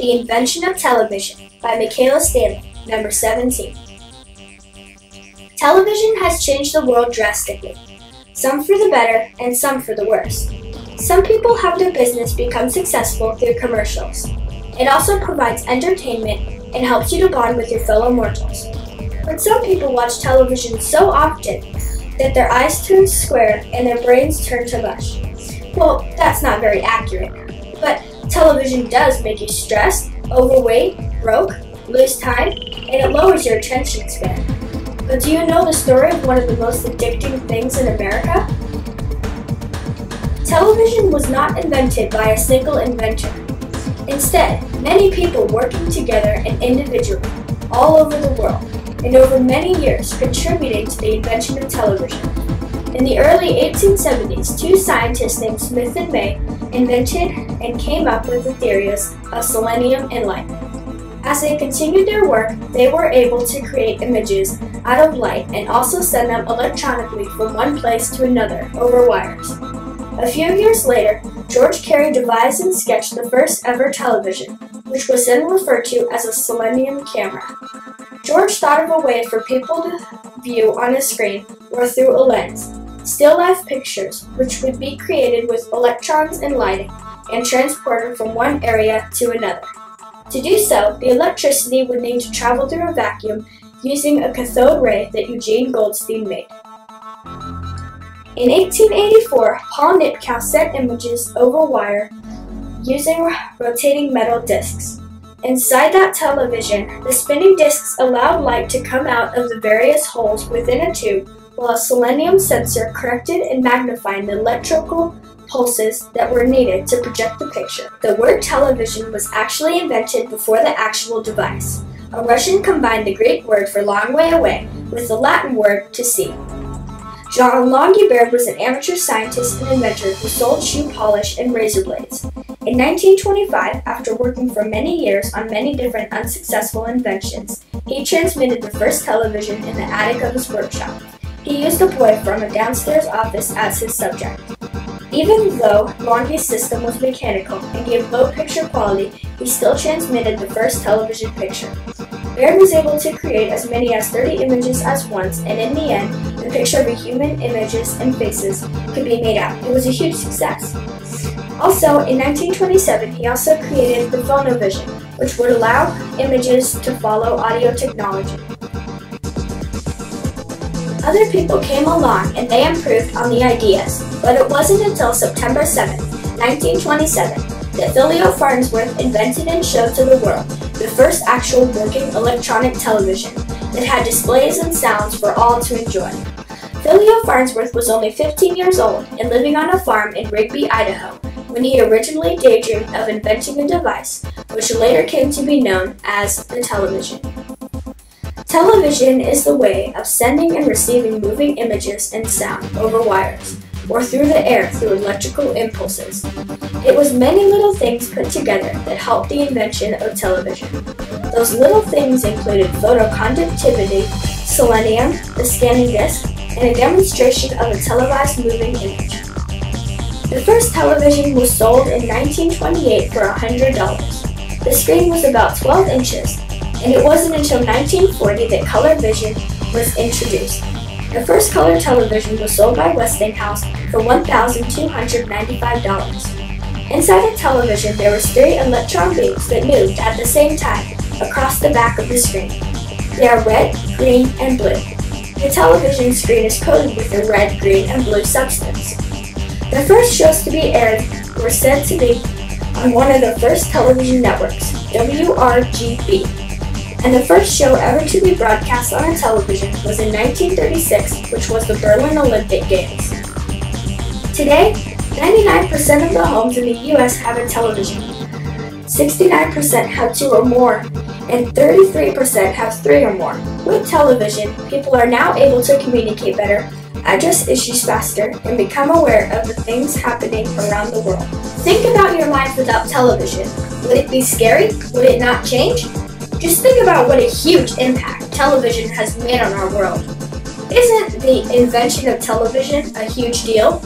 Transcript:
The Invention of Television by Michaela Stanley, number 17. Television has changed the world drastically, some for the better and some for the worse. Some people have their business become successful through commercials. It also provides entertainment and helps you to bond with your fellow mortals. But some people watch television so often that their eyes turn square and their brains turn to mush. Well, that's not very accurate, but television does make you stressed, overweight, broke, lose time, and it lowers your attention span. But do you know the story of one of the most addicting things in America? Television was not invented by a single inventor. Instead, many people working together and individually, all over the world, and over many years contributed to the invention of television. In the early 1870s, two scientists named Smith and May invented and came up with the theories of selenium and light. As they continued their work, they were able to create images out of light and also send them electronically from one place to another over wires. A few years later, George Carey devised and sketched the first ever television, which was then referred to as a selenium camera. George thought of a way for people to view on a screen or through a lens, still life pictures, which would be created with electrons and lighting and transported from one area to another. To do so, the electricity would need to travel through a vacuum using a cathode ray that Eugene Goldstein made. In 1884, Paul Nitkow sent images over wire using rotating metal discs. Inside that television, the spinning discs allowed light to come out of the various holes within a tube, while a selenium sensor corrected and magnified the electrical pulses that were needed to project the picture. The word television was actually invented before the actual device. A Russian combined the Greek word for long way away with the Latin word to see. Jean Longuebert was an amateur scientist and inventor who sold shoe polish and razor blades. In 1925, after working for many years on many different unsuccessful inventions, he transmitted the first television in the attic of his workshop. He used a boy from a downstairs office as his subject. Even though Longue's system was mechanical and gave low picture quality, he still transmitted the first television picture. Baird was able to create as many as 30 images at once, and in the end, the picture of human images and faces could be made out. It was a huge success. Also, in 1927, he also created the phonovision, which would allow images to follow audio technology. Other people came along and they improved on the ideas, but it wasn't until September 7, 1927, that Philo Farnsworth invented and showed to the world the first actual working electronic television that had displays and sounds for all to enjoy. Philo Farnsworth was only 15 years old and living on a farm in Rigby, Idaho, when he originally daydreamed of inventing a device, which later came to be known as the television. Television is the way of sending and receiving moving images and sound over wires, or through the air through electrical impulses. It was many little things put together that helped the invention of television. Those little things included photoconductivity, selenium, the scanning disc, and a demonstration of a televised moving image. The first television was sold in 1928 for $100. The screen was about 12 inches, and it wasn't until 1940 that color vision was introduced. The first color television was sold by Westinghouse for $1,295. Inside the television, there were 3 electron beams that moved at the same time across the back of the screen. They are red, green, and blue. The television screen is coated with a red, green, and blue substance. The first shows to be aired were said to be on one of the first television networks, WRGB. And the first show ever to be broadcast on a television was in 1936, which was the Berlin Olympic Games. Today, 99% of the homes in the U.S. have a television. 69% have 2 or more, and 33% have 3 or more. With television, people are now able to communicate better, address issues faster, and become aware of the things happening around the world. Think about your life without television. Would it be scary? Would it not change? Just think about what a huge impact television has made on our world. Isn't the invention of television a huge deal?